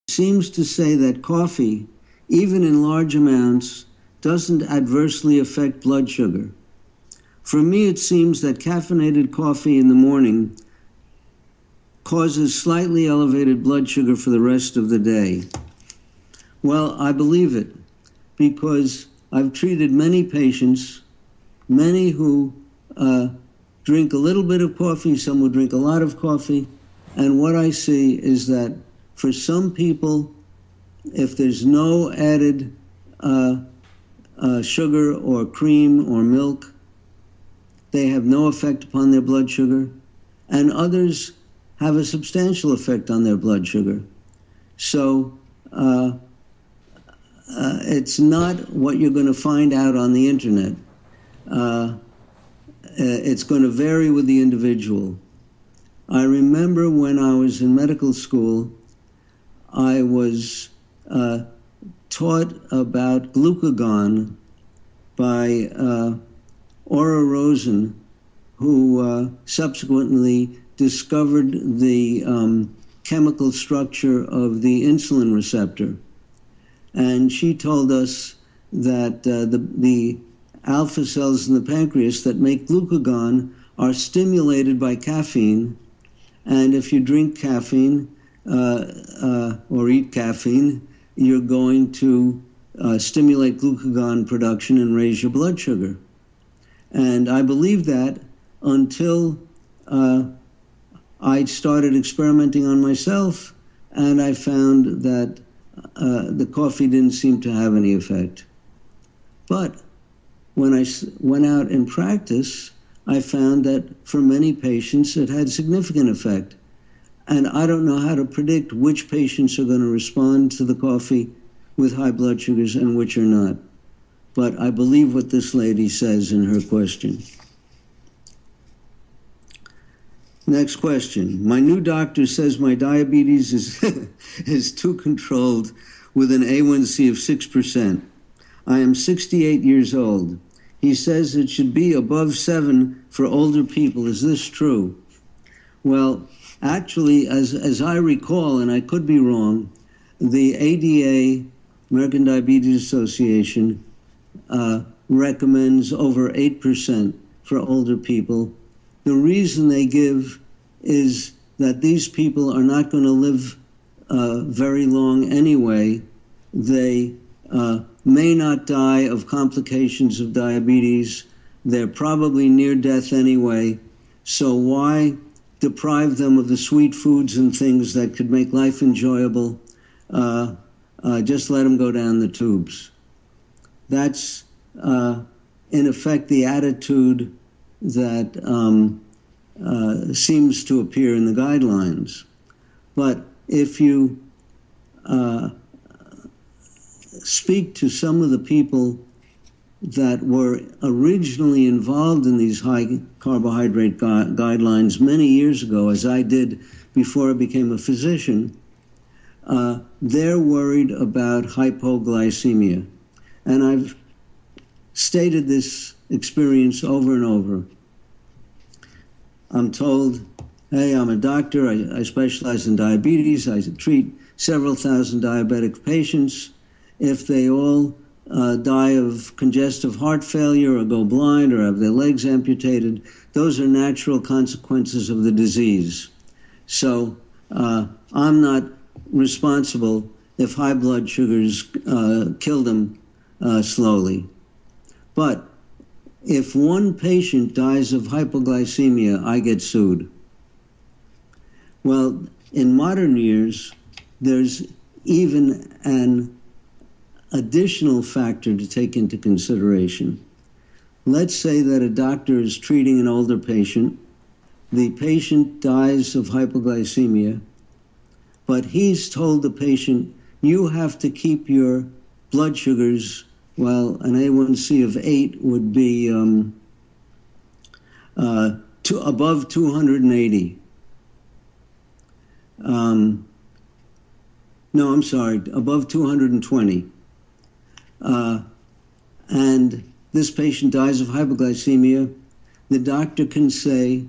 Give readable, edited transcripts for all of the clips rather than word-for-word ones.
seems to say that coffee, even in large amounts, doesn't adversely affect blood sugar. For me, it seems that caffeinated coffee in the morning causes slightly elevated blood sugar for the rest of the day. Well, I believe it, because I've treated many patients, many who drink a little bit of coffee, some who drink a lot of coffee, and what I see is that for some people, if there's no added sugar or cream or milk, they have no effect upon their blood sugar, and others have a substantial effect on their blood sugar. So it's not what you're going to find out on the internet. It's going to vary with the individual. I remember when I was in medical school, I was taught about glucagon by Ora Rosen, who subsequently discovered the chemical structure of the insulin receptor. And she told us that the alpha cells in the pancreas that make glucagon are stimulated by caffeine. And if you drink caffeine or eat caffeine, you're going to stimulate glucagon production and raise your blood sugar. And I believed that until I started experimenting on myself, and I found that the coffee didn't seem to have any effect. But when I went out in practice, I found that for many patients it had significant effect. And I don't know how to predict which patients are going to respond to the coffee with high blood sugars and which are not. But I believe what this lady says in her question. Next question. My new doctor says my diabetes is too controlled with an A1C of 6%. I am 68 years old. He says it should be above 7 for older people. Is this true? Well, actually, as I recall, and I could be wrong, the ADA, American Diabetes Association, recommends over 8% for older people. The reason they give is that these people are not going to live very long anyway. They may not die of complications of diabetes. They're probably near death anyway. So why deprive them of the sweet foods and things that could make life enjoyable? Just let them go down the tubes. That's, in effect, the attitude that seems to appear in the guidelines. But if you speak to some of the people that were originally involved in these high carbohydrate guidelines many years ago, as I did before I became a physician, they're worried about hypoglycemia. And I've stated this experience over and over. I'm told, hey, I'm a doctor, I specialize in diabetes, I treat several thousand diabetic patients. If they all die of congestive heart failure or go blind or have their legs amputated, those are natural consequences of the disease. So I'm not responsible if high blood sugars kill them slowly. But if one patient dies of hypoglycemia, I get sued. Well, in modern years, there's even an additional factor to take into consideration. Let's say that a doctor is treating an older patient. The patient dies of hypoglycemia, but he's told the patient, you have to keep your blood sugars, well, an A1C of 8 would be above 280. No, I'm sorry, above 220. And this patient dies of hypoglycemia. The doctor can say,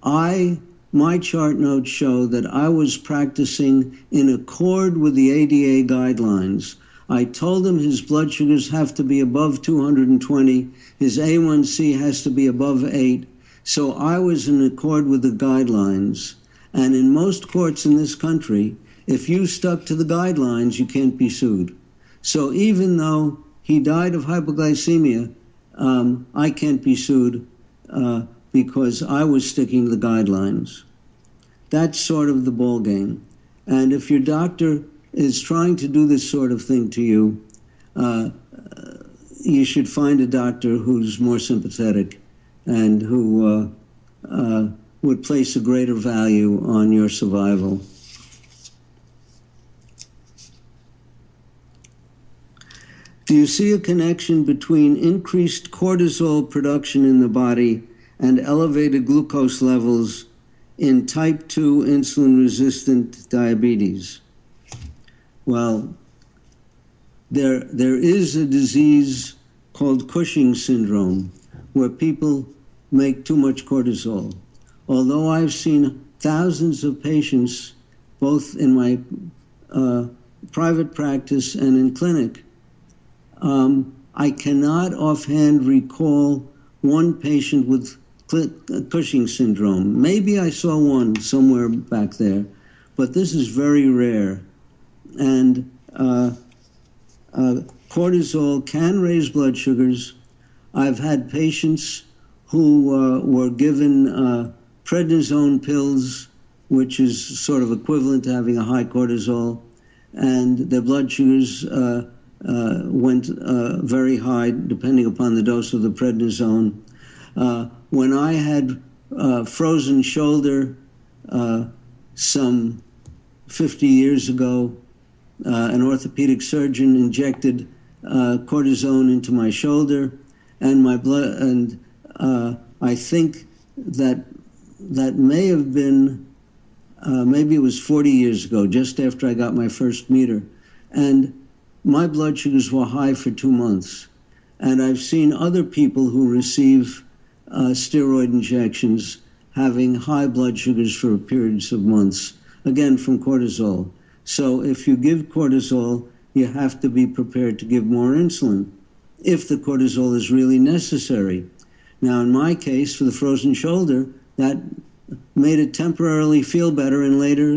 I my chart notes show that I was practicing in accord with the ADA guidelines. I told him his blood sugars have to be above 220, his A1C has to be above 8, so I was in accord with the guidelines. And in most courts in this country, if you stuck to the guidelines, you can't be sued. So even though he died of hypoglycemia, I can't be sued because I was sticking to the guidelines. That's sort of the ball game. And if your doctor is trying to do this sort of thing to you, you should find a doctor who's more sympathetic and who would place a greater value on your survival. Do you see a connection between increased cortisol production in the body and elevated glucose levels in type 2 insulin-resistant diabetes? Well, there is a disease called Cushing syndrome where people make too much cortisol. Although I've seen thousands of patients, both in my private practice and in clinic, I cannot offhand recall one patient with Cushing syndrome. Maybe I saw one somewhere back there, but this is very rare. And cortisol can raise blood sugars. I've had patients who were given prednisone pills, which is sort of equivalent to having a high cortisol, and their blood sugars went very high depending upon the dose of the prednisone. When I had frozen shoulder some 50 years ago, an orthopedic surgeon injected cortisone into my shoulder, and my blood, and I think that may have been, maybe it was 40 years ago, just after I got my first meter, and my blood sugars were high for 2 months. And I've seen other people who receive steroid injections having high blood sugars for periods of months, again from cortisol. So if you give cortisol, you have to be prepared to give more insulin if the cortisol is really necessary. Now, in my case, for the frozen shoulder, that made it temporarily feel better and later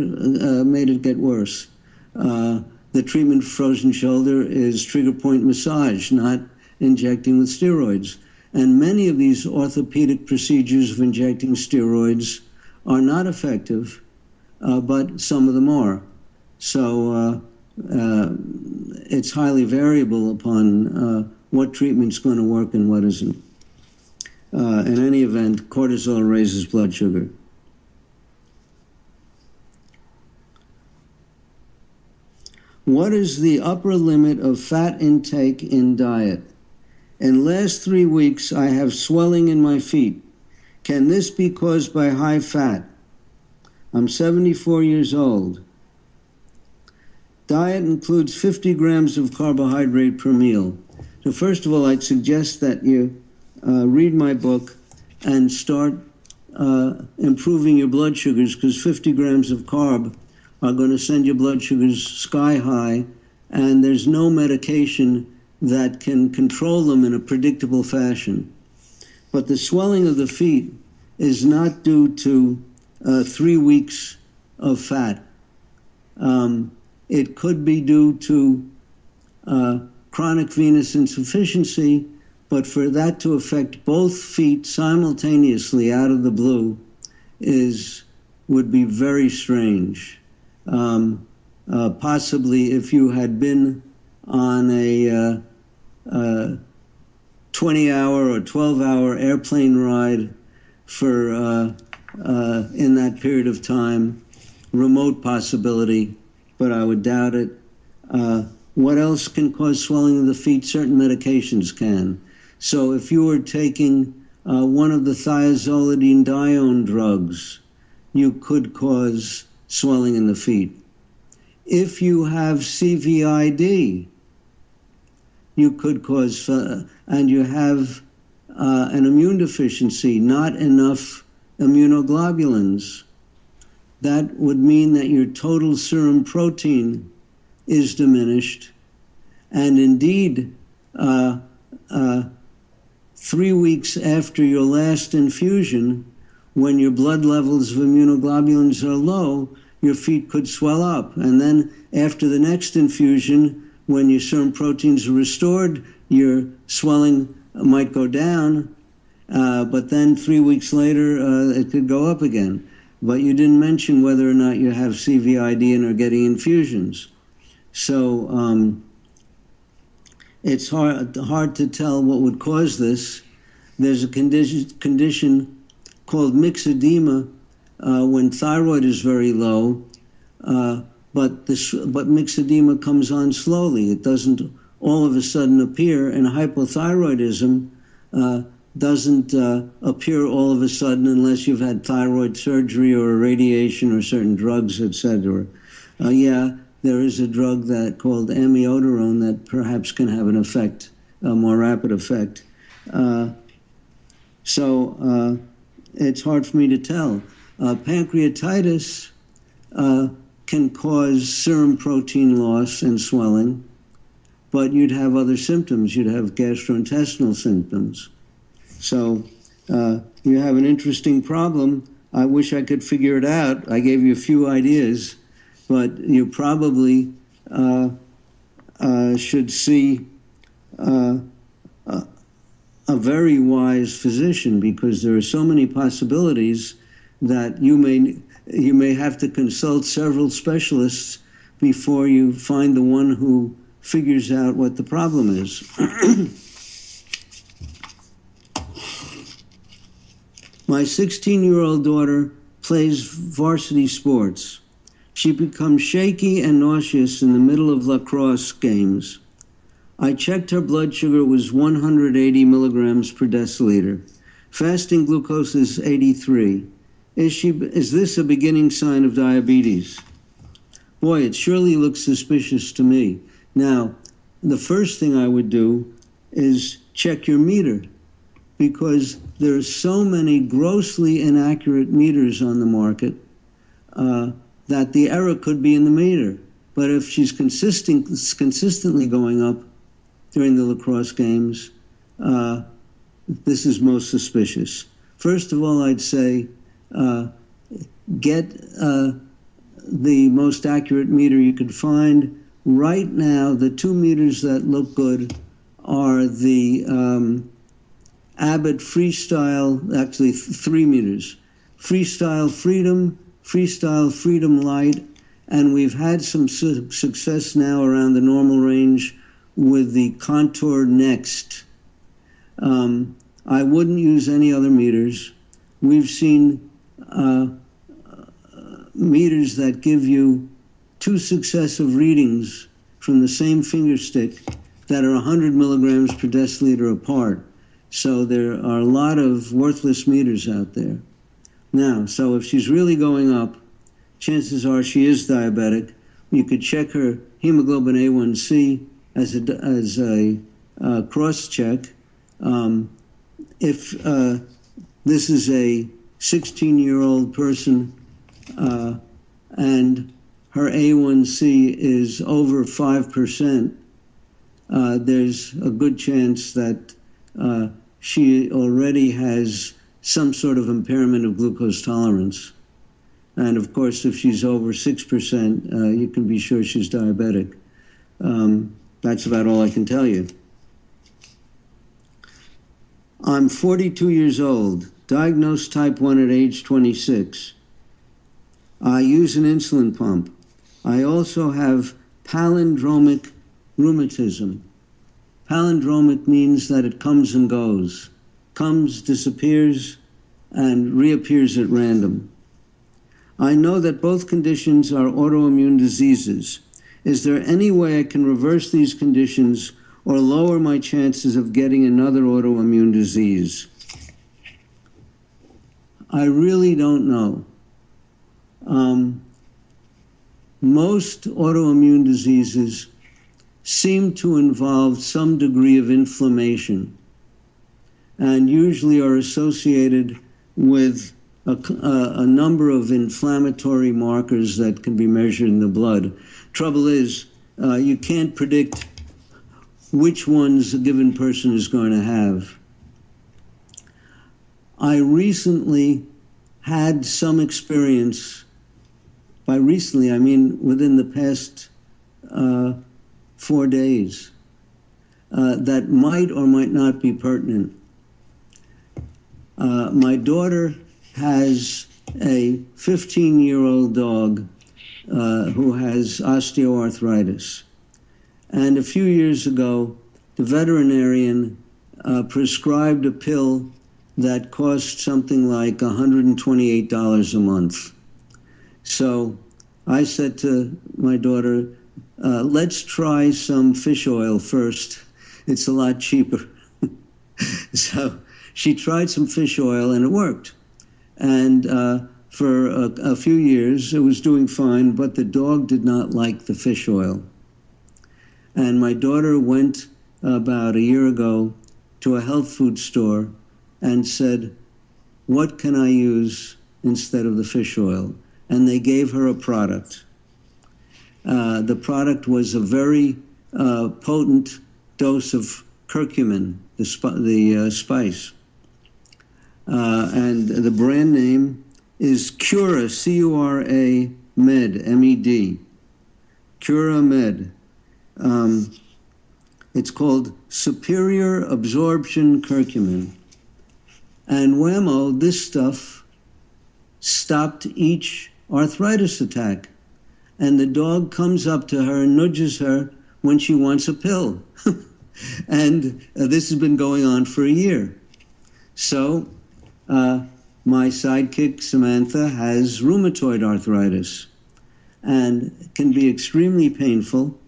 made it get worse. The treatment for frozen shoulder is trigger point massage, not injecting with steroids. And many of these orthopedic procedures of injecting steroids are not effective, but some of them are. So it's highly variable upon what treatment's going to work and what isn't. In any event, cortisol raises blood sugar. What is the upper limit of fat intake in diet? In last 3 weeks, I have swelling in my feet. Can this be caused by high fat? I'm 74 years old. Diet includes 50 grams of carbohydrate per meal. So first of all, I'd suggest that you read my book and start improving your blood sugars, because 50 grams of carb are going to send your blood sugars sky high, and there's no medication that can control them in a predictable fashion. But the swelling of the feet is not due to 3 weeks of fat. It could be due to chronic venous insufficiency, but for that to affect both feet simultaneously out of the blue would be very strange. Possibly if you had been on a 20-hour or 12-hour airplane ride for in that period of time, remote possibility, but I would doubt it. What else can cause swelling of the feet? Certain medications can. So if you were taking one of the thiazolidine drugs, you could cause swelling in the feet. If you have CVID, you could cause, and you have an immune deficiency, not enough immunoglobulins, that would mean that your total serum protein is diminished. And indeed, 3 weeks after your last infusion, when your blood levels of immunoglobulins are low, your feet could swell up. And then after the next infusion, when your serum proteins are restored, your swelling might go down, but then 3 weeks later, it could go up again. But you didn't mention whether or not you have CVID and are getting infusions. So it's hard to tell what would cause this. There's a condition called myxedema when thyroid is very low, but myxedema comes on slowly. It doesn't all of a sudden appear, and hypothyroidism doesn't appear all of a sudden unless you've had thyroid surgery or radiation or certain drugs, etc. There is a drug called amiodarone that perhaps can have an effect, a more rapid effect. So it's hard for me to tell. Pancreatitis can cause serum protein loss and swelling, but you'd have other symptoms. You'd have gastrointestinal symptoms. So you have an interesting problem. I wish I could figure it out. I gave you a few ideas, but you probably should see a very wise physician, because there are so many possibilities that you may have to consult several specialists before you find the one who figures out what the problem is. My 16-year-old daughter plays varsity sports. She becomes shaky and nauseous in the middle of lacrosse games. I checked her blood sugar was 180 milligrams per deciliter. Fasting glucose is 83. Is this a beginning sign of diabetes? Boy, it surely looks suspicious to me. Now, the first thing I would do is check your meter, because there are so many grossly inaccurate meters on the market that the error could be in the meter. But if she's consistently going up during the lacrosse games, this is most suspicious. First of all, I'd say get the most accurate meter you could find. Right now, the 2 meters that look good are the Abbott Freestyle, actually 3 meters. Freestyle Freedom, Freestyle Freedom Light, and we've had some success now around the normal range with the Contour Next. I wouldn't use any other meters. We've seen meters that give you 2 successive readings from the same finger stick that are 100 milligrams per deciliter apart. So there are a lot of worthless meters out there. Now, so if she's really going up, chances are she is diabetic. You could check her hemoglobin A1C as a cross-check. If this is a 16-year-old person and her A1C is over 5%, there's a good chance that she already has some sort of impairment of glucose tolerance. And of course, if she's over 6%, you can be sure she's diabetic. That's about all I can tell you. I'm 42 years old, diagnosed type 1 at age 26. I use an insulin pump. I also have palindromic rheumatism. Palindromic means that it comes and goes, comes, disappears, and reappears at random. I know that both conditions are autoimmune diseases. Is there any way I can reverse these conditions or lower my chances of getting another autoimmune disease? I really don't know. Most autoimmune diseases seem to involve some degree of inflammation and usually are associated with a number of inflammatory markers that can be measured in the blood. Trouble is, you can't predict which ones a given person is going to have. I recently had some experience. By recently, I mean within the past 4 days, that might or might not be pertinent. My daughter has a 15-year-old dog who has osteoarthritis. And a few years ago, the veterinarian prescribed a pill that cost something like $128 a month. So I said to my daughter, let's try some fish oil first. It's a lot cheaper. So she tried some fish oil and it worked. And for a few years, it was doing fine, but the dog did not like the fish oil. And my daughter went about a year ago to a health food store and said, what can I use instead of the fish oil? And they gave her a product. The product was a very potent dose of curcumin, the spice. And the brand name is Cura, C-U-R-A, Med, M-E-D. Cura Med. It's called Superior Absorption Curcumin. And whammo, this stuff stopped each arthritis attack. And the dog comes up to her and nudges her when she wants a pill. And this has been going on for a year. So my sidekick, Samantha, has rheumatoid arthritis and can be extremely painful.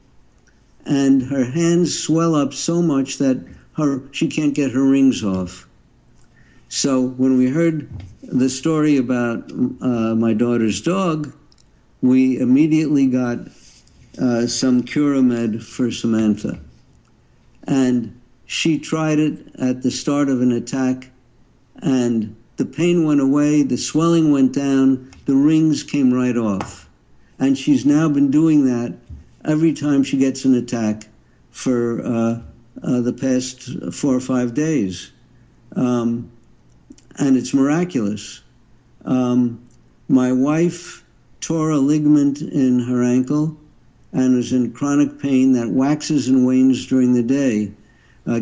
And her hands swell up so much that she can't get her rings off. So when we heard the story about my daughter's dog, we immediately got some Curamed for Samantha. And she tried it at the start of an attack, and the pain went away, the swelling went down, the rings came right off. And she's now been doing that every time she gets an attack for the past 4 or 5 days. And it's miraculous. My wife tore a ligament in her ankle and was in chronic pain that waxes and wanes during the day,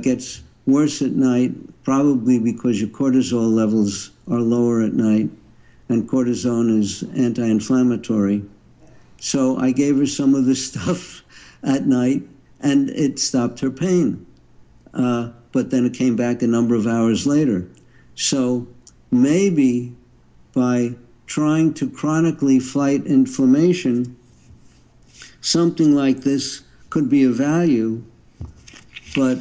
gets worse at night, probably because your cortisol levels are lower at night, and cortisone is anti-inflammatory. So I gave her some of this stuff at night, and it stopped her pain. But then it came back a number of hours later. So maybe by trying to chronically fight inflammation, something like this could be of value, but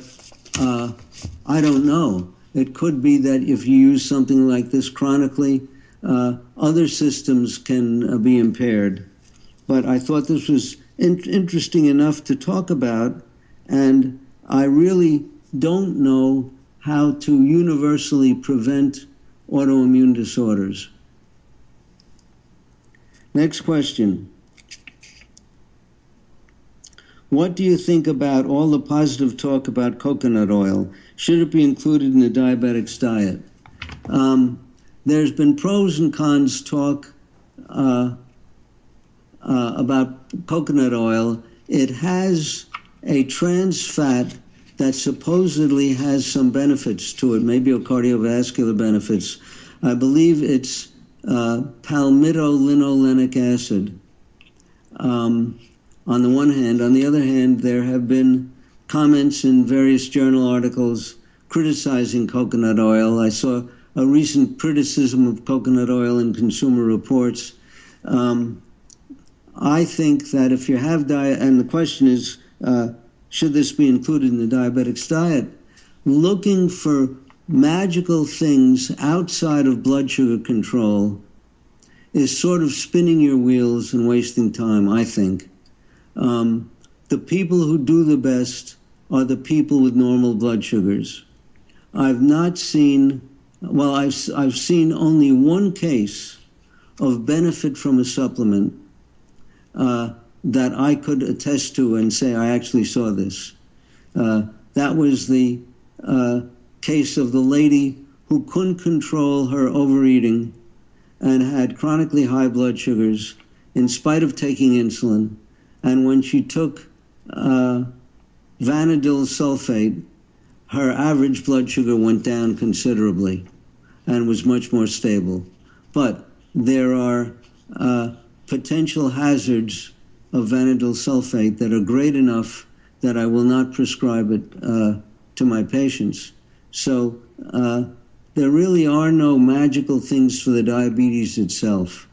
I don't know. It could be that if you use something like this chronically, other systems can be impaired. But I thought this was interesting enough to talk about, and I really don't know how to universally prevent autoimmune disorders. Next question. What do you think about all the positive talk about coconut oil? Should it be included in the diabetic's diet? There's been pros and cons talk about coconut oil. It has a trans fat that supposedly has some benefits to it, maybe cardiovascular benefits. I believe it's palmitolinolenic acid. On the one hand. On the other hand, there have been comments in various journal articles criticizing coconut oil. I saw a recent criticism of coconut oil in Consumer Reports. I think that if you have diet, and the question is, should this be included in the diabetic's diet? Looking for magical things outside of blood sugar control is sort of spinning your wheels and wasting time, I think. The people who do the best are the people with normal blood sugars. I've not seen well, I've seen only one case of benefit from a supplement that I could attest to and say I actually saw this. That was the case of the lady who couldn't control her overeating and had chronically high blood sugars in spite of taking insulin. And when she took vanadyl sulfate, her average blood sugar went down considerably and was much more stable. But there are potential hazards of vanadyl sulfate that are great enough that I will not prescribe it to my patients. So there really are no magical things for the diabetes itself.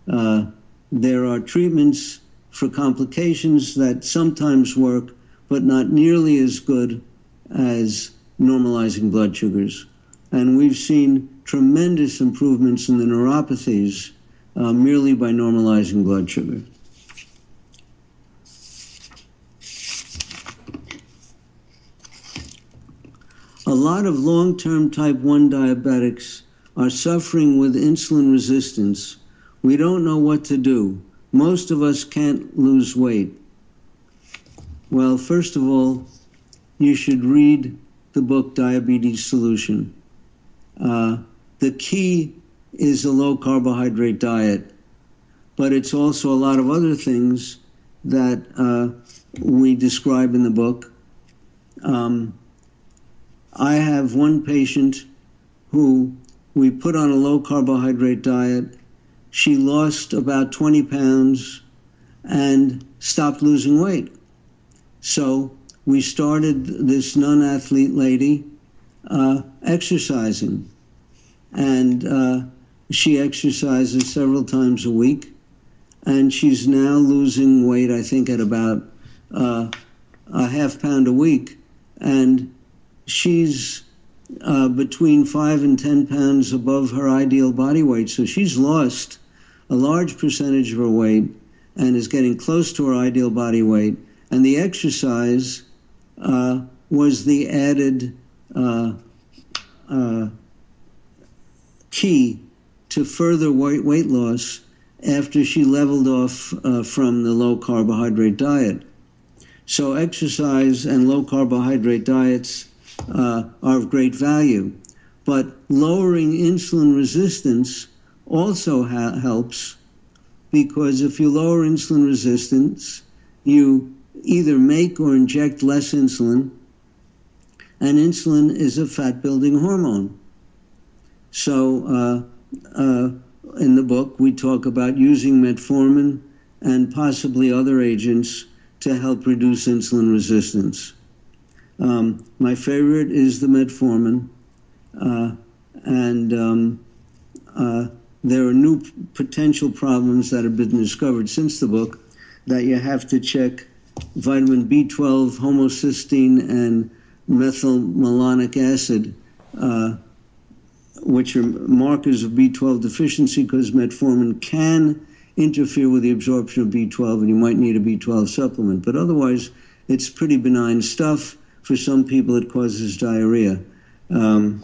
There are treatments for complications that sometimes work, but not nearly as good as normalizing blood sugars. And we've seen tremendous improvements in the neuropathies merely by normalizing blood sugar. A lot of long-term type 1 diabetics are suffering with insulin resistance. We don't know what to do. Most of us can't lose weight. Well, first of all, you should read the book Diabetes Solution. The key is a low carbohydrate diet, but it's also a lot of other things that we describe in the book. I have one patient who we put on a low carbohydrate diet. She lost about 20 pounds and stopped losing weight. So we started this non-athlete lady exercising. And she exercises several times a week. And she's now losing weight, I think, at about a half pound a week. And she's between 5 and 10 pounds above her ideal body weight. So she's lost a large percentage of her weight and is getting close to her ideal body weight. And the exercise was the added key to further weight loss after she leveled off from the low carbohydrate diet. So exercise and low carbohydrate diets are of great value. But lowering insulin resistance also helps, because if you lower insulin resistance, you either make or inject less insulin, and insulin is a fat-building hormone. So in the book, we talk about using metformin and possibly other agents to help reduce insulin resistance. My favorite is the metformin, and there are new potential problems that have been discovered since the book, that you have to check vitamin B12, homocysteine, and methylmalonic acid, which are markers of B12 deficiency, because metformin can interfere with the absorption of B12, and you might need a B12 supplement. But otherwise, it's pretty benign stuff. For some people, it causes diarrhea. And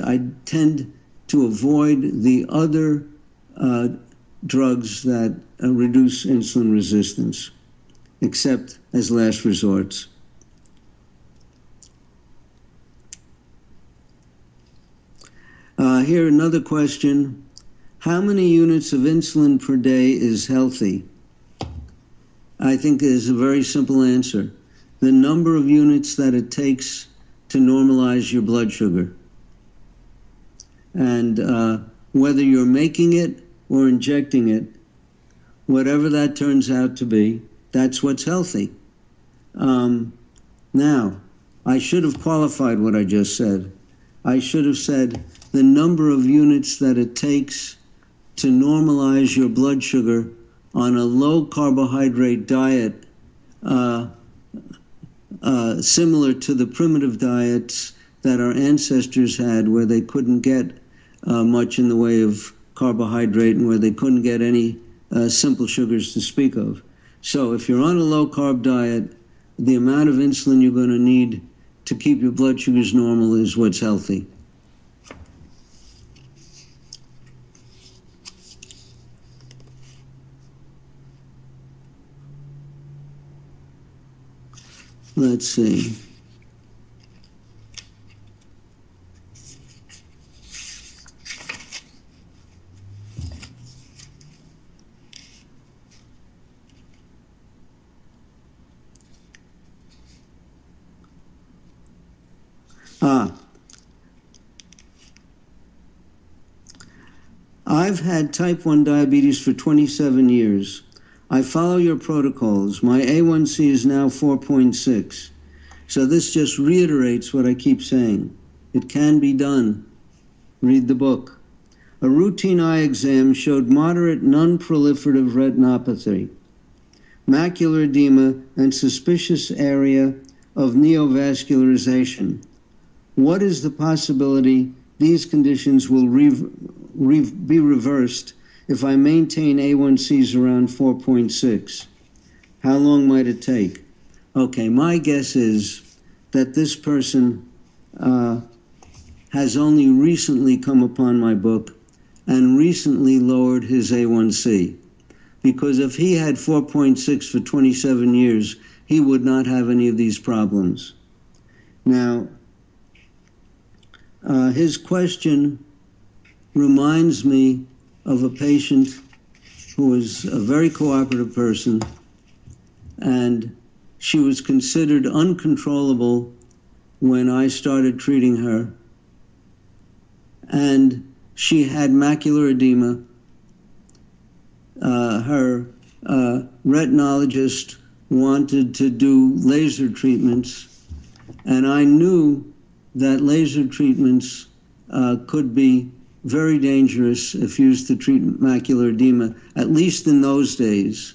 I tend to avoid the other drugs that reduce insulin resistance, except as last resorts. Here, another question. How many units of insulin per day is healthy? I think there's a very simple answer. The number of units that it takes to normalize your blood sugar. And whether you're making it or injecting it, whatever that turns out to be, that's what's healthy. Now, I should have qualified what I just said. I should have said the number of units that it takes to normalize your blood sugar on a low carbohydrate diet, similar to the primitive diets that our ancestors had, where they couldn't get much in the way of carbohydrate and where they couldn't get any simple sugars to speak of. So if you're on a low-carb diet, the amount of insulin you're going to need to keep your blood sugars normal is what's healthy. let's see. I've had type 1 diabetes for 27 years. I follow your protocols. My A1C is now 4.6. So this just reiterates what I keep saying. It can be done. Read the book. A routine eye exam showed moderate non-proliferative retinopathy, macular edema, and suspicious area of neovascularization. What is the possibility these conditions will be reversed if I maintain A1Cs around 4.6? How long might it take? Okay, my guess is that this person has only recently come upon my book and recently lowered his A1C. Because if he had 4.6 for 27 years, he would not have any of these problems. Now, his question reminds me of a patient who was a very cooperative person, and she was considered uncontrollable when I started treating her, and she had macular edema. Her retinologist wanted to do laser treatments, and I knew that laser treatments could be very dangerous if used to treat macular edema, at least in those days.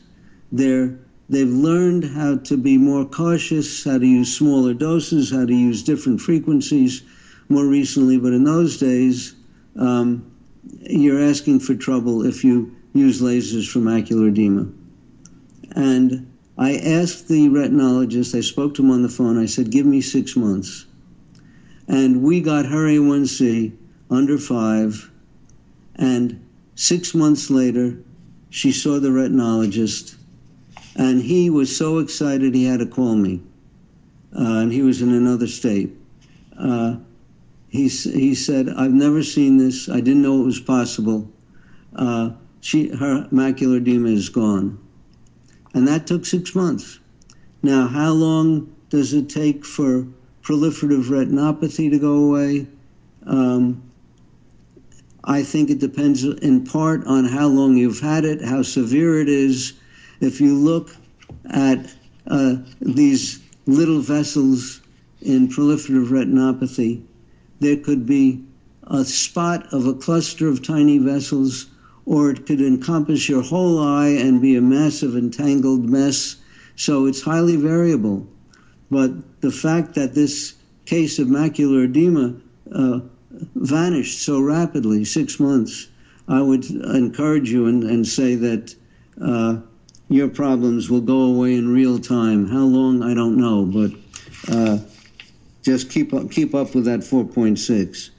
They've learned how to be more cautious, how to use smaller doses, how to use different frequencies more recently, but in those days, you're asking for trouble if you use lasers for macular edema. And I asked the retinologist, I spoke to him on the phone, I said, give me 6 months. And we got her A1C under 5, and 6 months later, she saw the retinologist, and he was so excited he had to call me, and he was in another state. He said, I've never seen this, I didn't know it was possible. Her macular edema is gone. And that took 6 months. Now, how long does it take for proliferative retinopathy to go away? I think it depends in part on how long you've had it, how severe it is. If you look at these little vessels in proliferative retinopathy, there could be a spot of a cluster of tiny vessels, or it could encompass your whole eye and be a massive entangled mess. So it's highly variable. But the fact that this case of macular edema vanished so rapidly, 6 months, I would encourage you and say that your problems will go away in real time. How long, I don't know, but just keep up with that 4.6.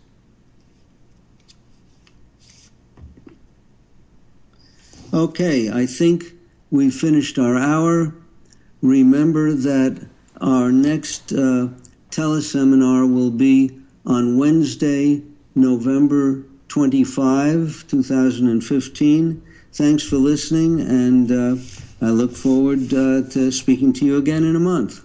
Okay, I think we finished our hour. Remember that our next teleseminar will be on Wednesday, November 25, 2015. Thanks for listening, and I look forward to speaking to you again in a month.